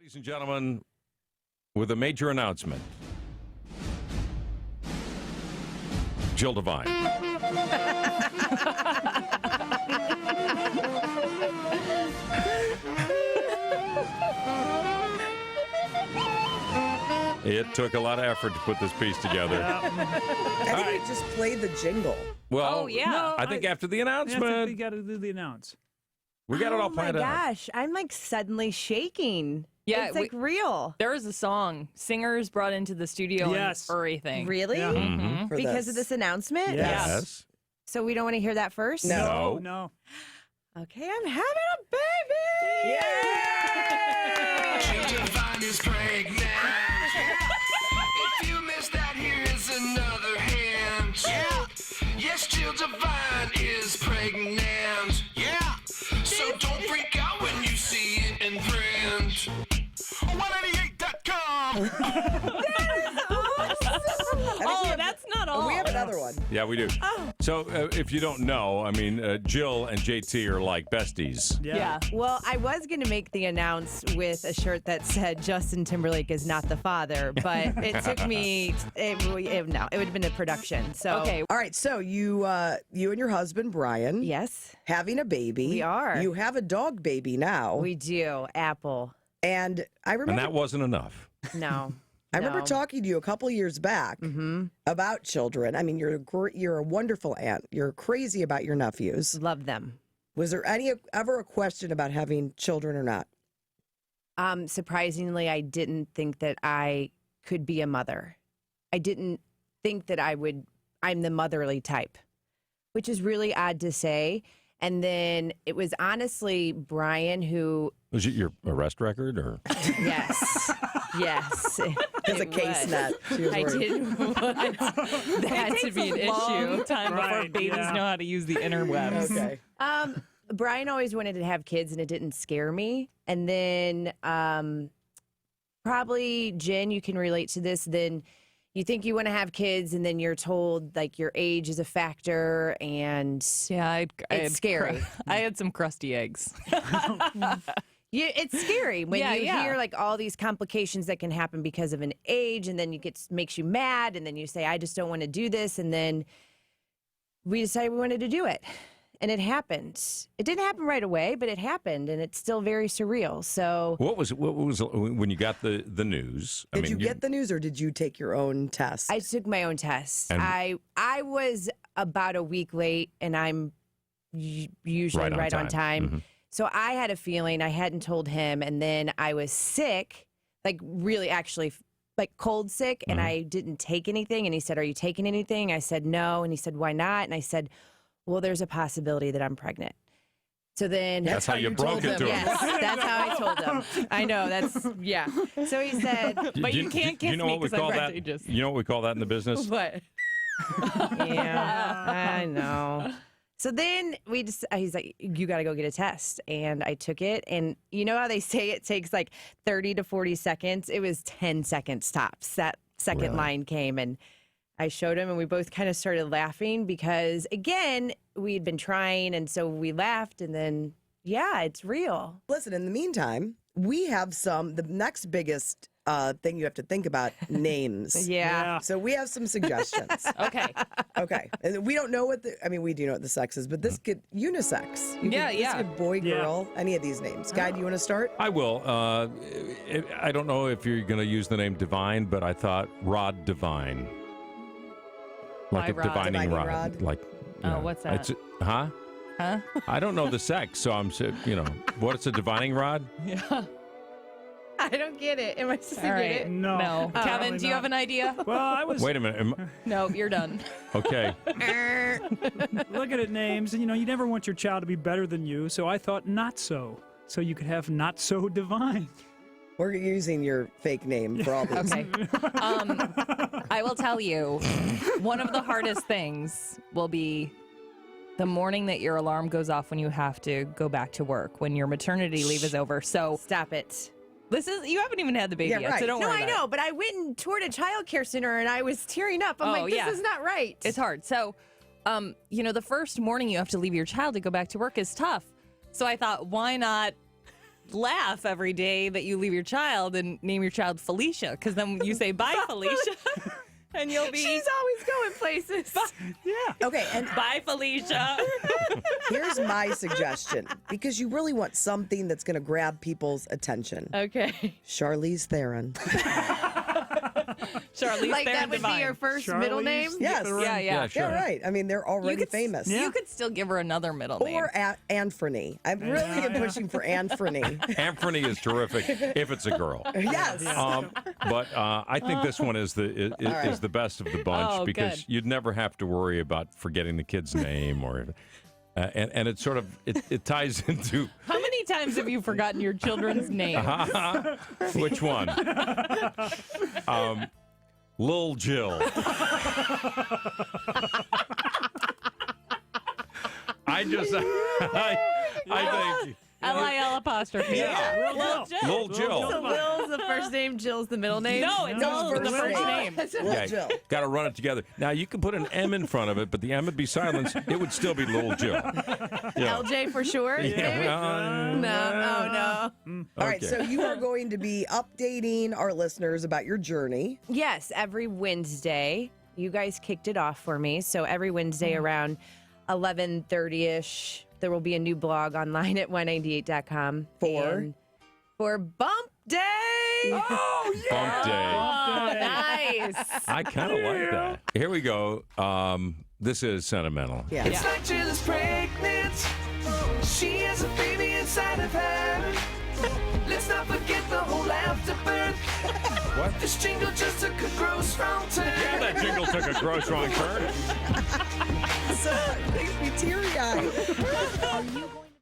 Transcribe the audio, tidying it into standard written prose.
Ladies and gentlemen, with a major announcement. Jill Devine. It took a lot of effort to put this piece together. I think we just played the jingle. Well, Oh, yeah. I think after the I announcement, think we got to do the announce. we got it all planned Oh, my out. gosh. I'm like suddenly shaking. Yeah, It's like real. There was a song singers brought into the studio Yes. and everything. Really? Yeah. Mhm. For Because of this announcement? Yes. Yes. So we don't want to hear that first? No. No. Okay, I'm having a baby. Jill Devine is pregnant. If you missed that, here's another hint. Yes, Jill Devine is pregnant. Yeah. So don't freak out when you see it in print. 188.com. Oh, that's not all. We have another one. Yeah, we do. So if you don't know, I mean, Jill and JT are like besties. Yeah. Well, I was going to make the announce with a shirt that said Justin Timberlake is not the father, but it took me, no, it would have been a production. So, Okay. All right, so you and your husband Brian, Yes, having a baby. We are. You have a dog baby now, we do. Apple. and I remember And that wasn't enough. No. I remember no. talking to you a couple years back about children. I mean, you're a wonderful aunt. You're crazy about your nephews. Love them. Was there ever a question about having children or not? Surprisingly, I didn't think that I could be a mother. I didn't think that I'm the motherly type, which is really odd to say. And then it was honestly Brian who, Was it your arrest record or? yes, yes. As a it case was. net. She was I worried. didn't want that to be an issue. Time before Right, babies yeah. know how to use the interwebs. Okay. Brian always wanted to have kids, and it didn't scare me. And then probably, Jen, you can relate to this. Then you think you want to have kids, and then you're told like your age is a factor, and Yeah, It's scary. I had some crusty eggs. it's scary when Yeah, you yeah. hear like all these complications that can happen because of an age, and then makes you mad, and then you say, I just don't want to do this, and then we decided we wanted to do it. And it happened. It didn't happen right away, but it happened, and it's still very surreal. So What was when you got the news? Did you get the news, or did you take your own test? I took my own test. And- I was about a week late, and I'm usually right on time. Mhm. So I had a feeling. I hadn't told him, and then I was sick, like really actually like cold sick, and I didn't take anything. And he said, "Are you taking anything?" I said, "No." And he said, "Why not?" And I said, "Well, there's a possibility that I'm pregnant." So then That's how you broke it to him. Yes, that's how I told him. I know, yeah. So he said, But you can't kiss you know me what we 'cause I'm call that? contagious. You know what we call that in the business? "What?" Yeah, I know. So then he's like, "You got to go get a test." And I took it. And you know how they say it takes like 30 to 40 seconds? It was 10 seconds tops. That second Really? line came, and I showed him, and we both kind of started laughing because, again, we'd been trying. And so we laughed, and then, yeah, it's real. Listen, in the meantime, we have the next biggest thing you have to think about, names. Yeah. So we have some suggestions. Okay. Okay. And we don't know we do know what the sex is, but this could unisex. This could boy, Yeah. girl, any of these names. Guy, do you want to start? I will. I don't know if you're going to use the name Divine, but I thought Rod Divine. Like Why a Rod? divining Divining rod. rod? Like, Oh, what's that? Huh? Huh? I don't know the sex, so I'm, what's a divining rod? Yeah. I don't get it. Am I supposed to All get right. it? No. No. Probably Kevin, do you not. have an idea? Well, I was Wait a minute. No, you're done. Okay. looking at names, and you never want your child to be better than you, so I thought not so. So you could have not so divine. We're using your fake name for all these. Okay. I will tell you, one of the hardest things will be the morning that your alarm goes off when you have to go back to work, when your maternity leave is over. So Stop it. you haven't even had the baby Yeah, yet, right. so don't No, worry I about it. know, but I went and toured a child care center, and I was tearing up. I'm Oh, like, this yeah. is not right. It's hard. So, the first morning you have to leave your child to go back to work is tough. So I thought, why not laugh every day that you leave your child and name your child Felicia, because then you say bye, Felicia, and you'll be She's always going places. Okay, and bye, Felicia. here's my suggestion because you really want something that's going to grab people's attention. Okay. Charlize Theron. Charlize Like Theron that would Divine. be your first middle Charlize name? Yes. Theron. Yeah, yeah. Sure. Yeah, right. I mean, they're already famous. You could still give her another middle name. Or Anthony. I'm really am pushing for Anthony. Anthony is terrific if it's a girl. Yes. But I think this one is the best of the bunch Oh, because good. you'd never have to worry about forgetting the kid's name or. And it sort of it ties into How many times have you forgotten your children's names? which one? Lil Jill. I think L-I-L apostrophe. Yeah. Lil Jill. Lil Jill. So Lil's the first name, Jill's the middle name? No, it's No, Lil the first first name. name. Little Jill. Got to run it together. Now you can put an M in front of it, but the M would be silenced. It would still be Lil Jill. Yeah. LJ for sure? Yeah, well, No, no. All right, okay. so you are going to be updating our listeners about your journey. Yes, every Wednesday. You guys kicked it off for me. So every Wednesday around 11:30ish, there will be a new blog online at 198.com. For Bump Day. Bump Day. Oh, nice. I kind of like that. Here we go. This is sentimental. Yeah. It's like Jill is pregnant. She has a baby inside of her. Let's not forget the whole afterbirth. What? This jingle just took a gross wrong turn. Yeah, that jingle took a gross wrong turn. So it makes me teary-eyed.